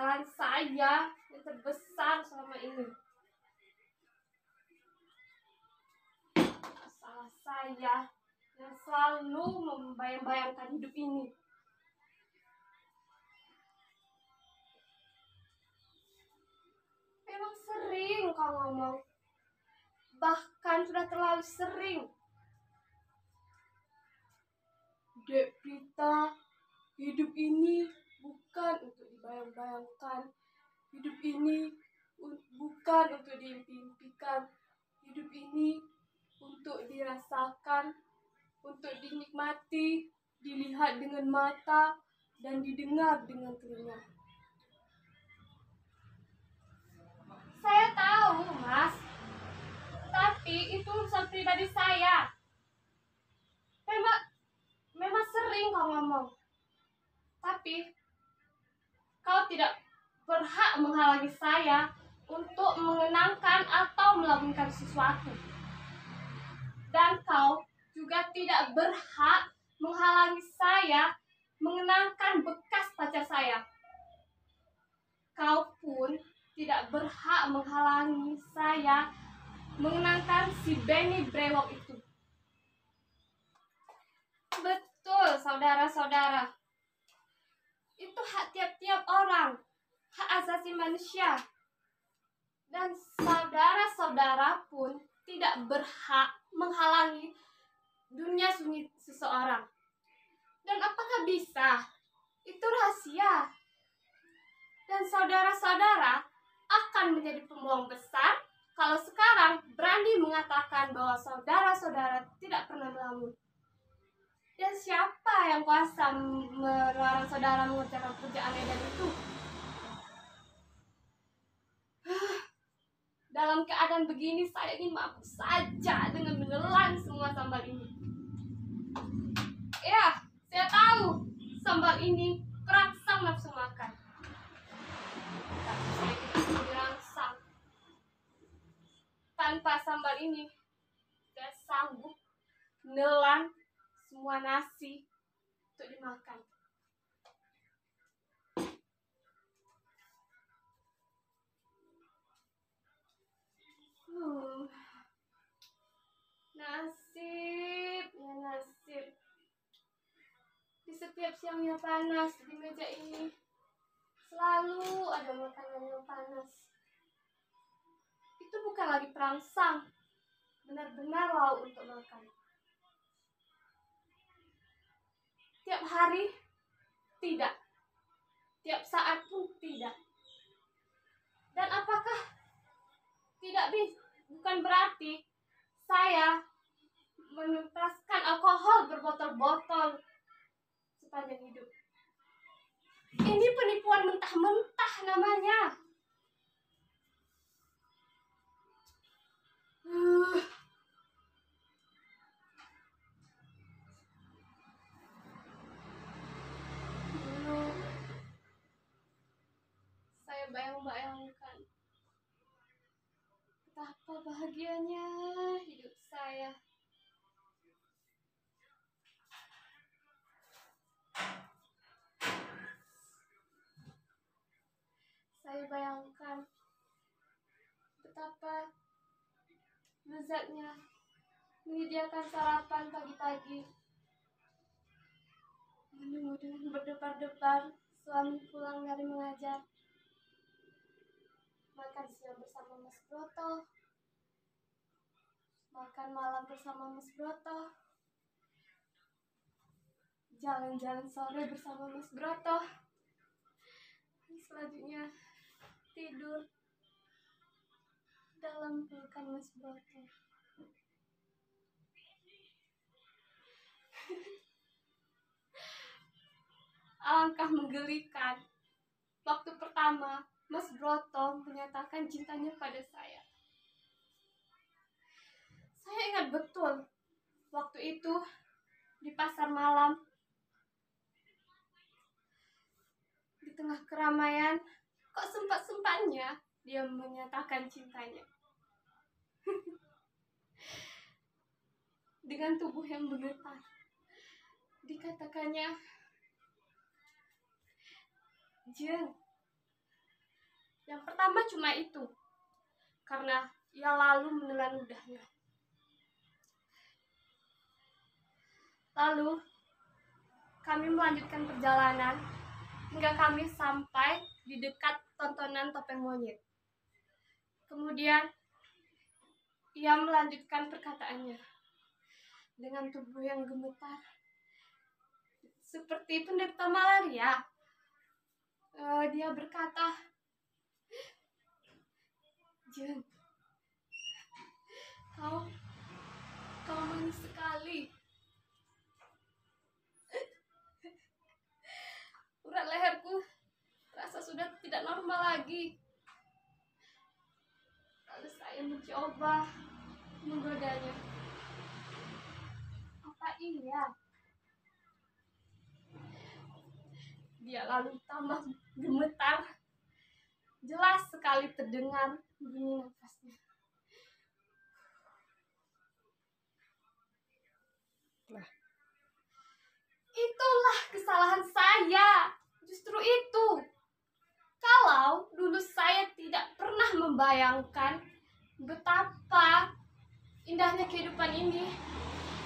kesalahan saya yang terbesar selama ini. Salah saya yang selalu membayang-bayangkan hidup ini. Memang sering kau ngomong, bahkan sudah terlalu sering. Dek Prita, hidup ini bukan untuk dibayang-bayangkan. Hidup ini bukan untuk diimpikan. Hidup ini untuk dirasakan, untuk dinikmati, dilihat dengan mata, dan didengar dengan telinga. Saya tahu, Mas. Tapi itu urusan pribadi saya. Memang sering kau ngomong. Tapi kau tidak berhak menghalangi saya untuk mengenangkan atau melakukan sesuatu. Dan kau juga tidak berhak menghalangi saya mengenangkan bekas pacar saya. Kau pun tidak berhak menghalangi saya mengenangkan si Benny Brewok itu. Betul, saudara-saudara. Itu hak tiap-tiap orang, hak asasi manusia. Dan saudara-saudara pun tidak berhak menghalangi dunia sunyi seseorang. Dan apakah bisa? Itu rahasia. Dan saudara-saudara akan menjadi pembohong besar kalau sekarang berani mengatakan bahwa saudara-saudara tidak pernah melamun. Dan siapa yang kuasa melarang saudara mengerjakan pekerjaan edan itu? Dalam keadaan begini, saya ingin mabuk saja dengan menelan semua sambal ini. Ya, saya tahu sambal ini terangsang nafsu makan. Tapi saya tidak dirangsang. Tanpa sambal ini, saya sanggup menelan semua nasi untuk dimakan. Nasib, ya nasib. Di setiap siangnya panas di meja ini, selalu ada makanan yang panas. Itu bukan lagi perangsang, benar-benar lauk untuk makan. Tiap hari, tidak. Tiap saat pun tidak. Dan apakah bukan berarti saya menuntaskan alkohol berbotol-botol sepanjang hidup. Ini penipuan mentah-mentah namanya. Dulu saya bayang-bayangkan betapa bahagianya hidup saya. Saya bayangkan betapa lezatnya menyediakan sarapan pagi-pagi, menunggu dengan berdebar-debar suami pulang dari mengajar, makan siang bersama Mas Broto, makan malam bersama Mas Broto, jalan-jalan sore bersama Mas Broto, selanjutnya tidur dalam pelukan Mas Broto. Alangkah menggelikan waktu pertama Mas Broto menyatakan cintanya pada saya. Saya ingat betul waktu itu di pasar malam, di tengah keramaian, kok sempat-sempatnya dia menyatakan cintanya. Dengan tubuh yang bergetar, dikatakannya, "Jeng, Yang pertama cuma itu, karena ia lalu menelan ludahnya. Lalu kami melanjutkan perjalanan hingga kami sampai di dekat tontonan topeng monyet. Kemudian ia melanjutkan perkataannya dengan tubuh yang gemetar seperti penderita malaria. Dia berkata, "Jen, kau manis sekali." Urat leherku terasa sudah tidak normal lagi. Lalu saya mencoba menggodanya. Apa iya? Dia lalu tambah gemetar. Jelas sekali terdengar bunyi nafasnya. Itulah kesalahan saya. Justru itu. Kalau dulu saya tidak pernah membayangkan betapa indahnya kehidupan ini,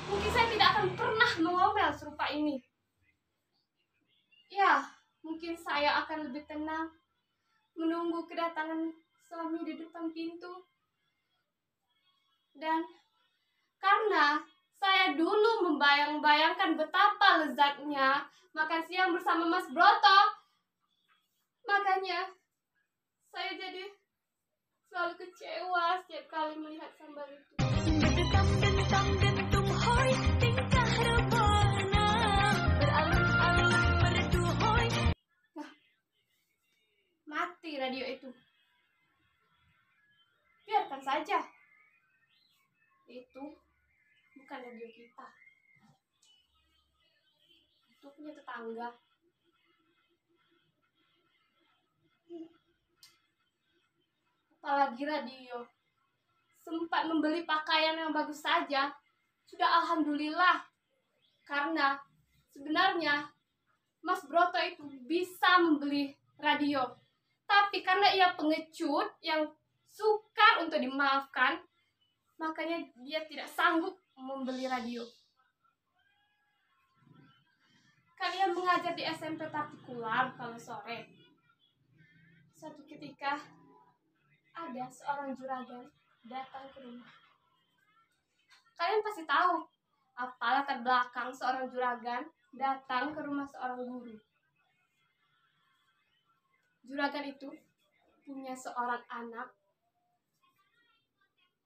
mungkin saya tidak akan pernah mengomel serupa ini. Ya, mungkin saya akan lebih tenang menunggu kedatangan suami di depan pintu. Dan karena saya dulu membayang-bayangkan betapa lezatnya makan siang bersama Mas Broto, makanya saya jadi selalu kecewa setiap kali melihat sambal itu. Nah, mati radio itu. Biarkan saja. Itu bukan radio kita. Itu punya tetangga. Apalagi radio. Sempat membeli pakaian yang bagus saja, sudah alhamdulillah. Karena sebenarnya Mas Broto itu bisa membeli radio. Tapi karena ia pengecut yang sukar untuk dimaafkan, makanya dia tidak sanggup membeli radio. Kalian mengajar di SMP partikular kalau sore. Suatu ketika ada seorang juragan datang ke rumah. Kalian pasti tahu apa latar belakang seorang juragan datang ke rumah seorang guru. Juragan itu punya seorang anak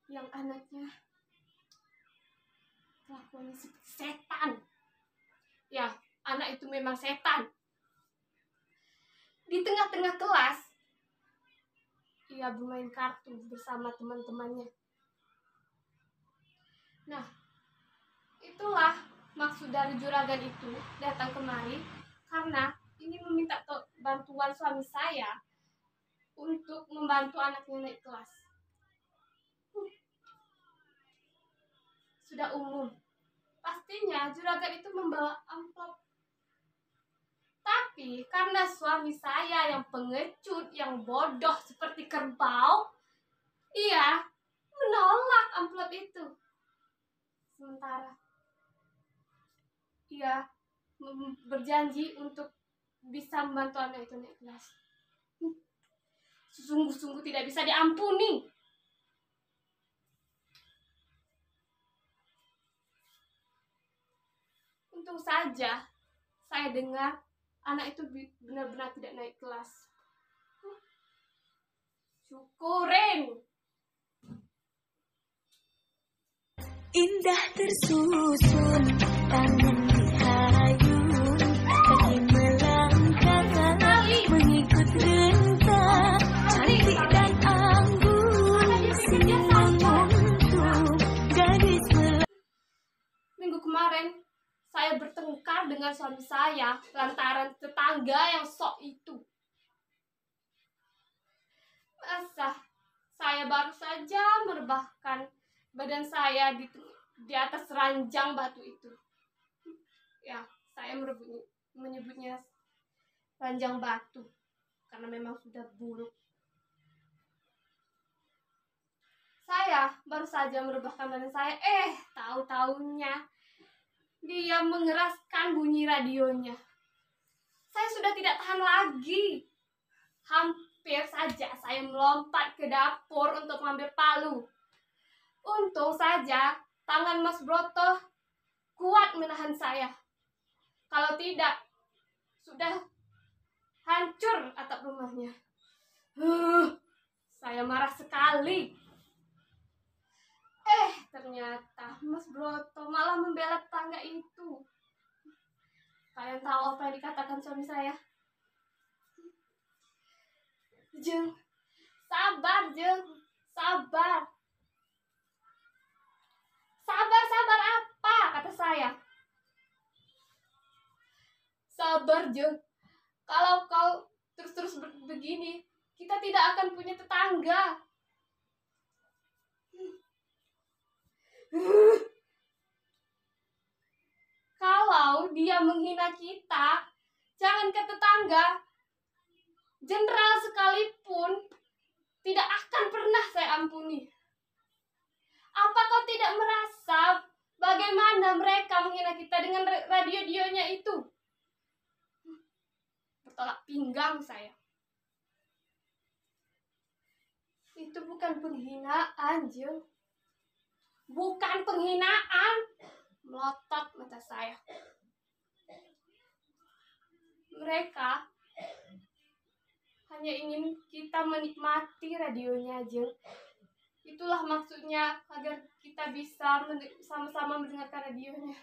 yang anaknya kelakuannya seperti setan. Ya, anak itu memang setan. Di tengah-tengah kelas, ia bermain kartu bersama teman-temannya. Nah, itulah maksud dari juragan itu datang kemari karena ingin meminta bantuan suami saya untuk membantu anaknya naik kelas. Sudah umum. Pastinya juragan itu membawa amplop. Tapi karena suami saya yang pengecut, yang bodoh seperti kerbau, ia menolak amplop itu. Sementara ia berjanji untuk bisa membantu anak itu naik kelas. Sungguh-sungguh tidak bisa diampuni. Untung saja saya dengar anak itu benar-benar tidak naik kelas. Syukurin. Indah tersusun, tangan dihayung, kaki melangkah, mengikut rentang, cantik dan anggun, senyum untuk gadis Minggu kemarin saya bertengkar dengan suami saya lantaran tetangga yang sok itu. Masa saya baru saja merebahkan badan saya di atas ranjang batu itu. Ya, saya menyebutnya ranjang batu karena memang sudah buruk. Saya baru saja merebahkan badan saya, tahu-taunya dia mengeraskan bunyi radionya. Saya sudah tidak tahan lagi. Hampir saja saya melompat ke dapur untuk mengambil palu. Untung saja tangan Mas Broto kuat menahan saya. Kalau tidak, sudah hancur atap rumahnya. Saya marah sekali. Ternyata Mas Broto malah membela tetangga itu. Kalian tahu apa yang dikatakan suami saya? Jeng, sabar Jeng, sabar. Sabar apa? Kata saya. Sabar Jeng, kalau kau terus-terus begini, kita tidak akan punya tetangga. Kalau dia menghina kita, jangan ke tetangga, jenderal sekalipun tidak akan pernah saya ampuni. Apa kau tidak merasa bagaimana mereka menghina kita dengan radio-radionya itu? Bertolak pinggang saya. Itu bukan penghinaan, Jeng. Bukan penghinaan. Melotot mata saya. Mereka hanya ingin kita menikmati radionya, Jeng. Itulah maksudnya, agar kita bisa sama-sama mendengarkan radionya.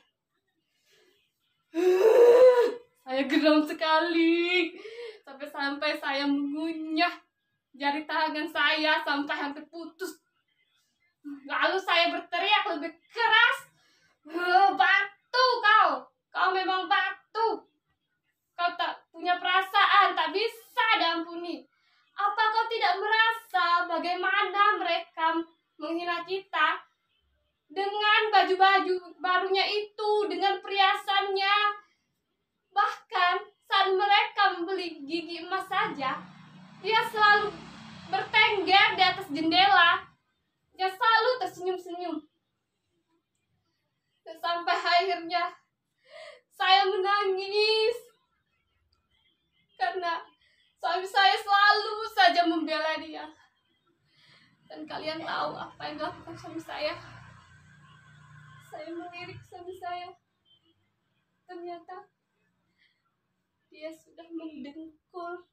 Saya geram sekali. Sampai-sampai saya mengunyah jari tangan saya sampai hampir putus. Lalu saya berteriak lebih keras. Batu kau. Kau memang batu. Kau tak punya perasaan, tak bisa diampuni. Apa kau tidak merasa bagaimana mereka menghina kita dengan baju-baju barunya itu, dengan perhiasannya? Bahkan saat mereka membeli gigi emas saja, dia selalu bertengger di atas jendela. Dia selalu tersenyum-senyum. Dan sampai akhirnya saya menangis karena suami saya selalu saja membela dia. Dan kalian tahu apa yang dilakukan suami saya? Saya melirik suami saya. Ternyata dia sudah mendengkur.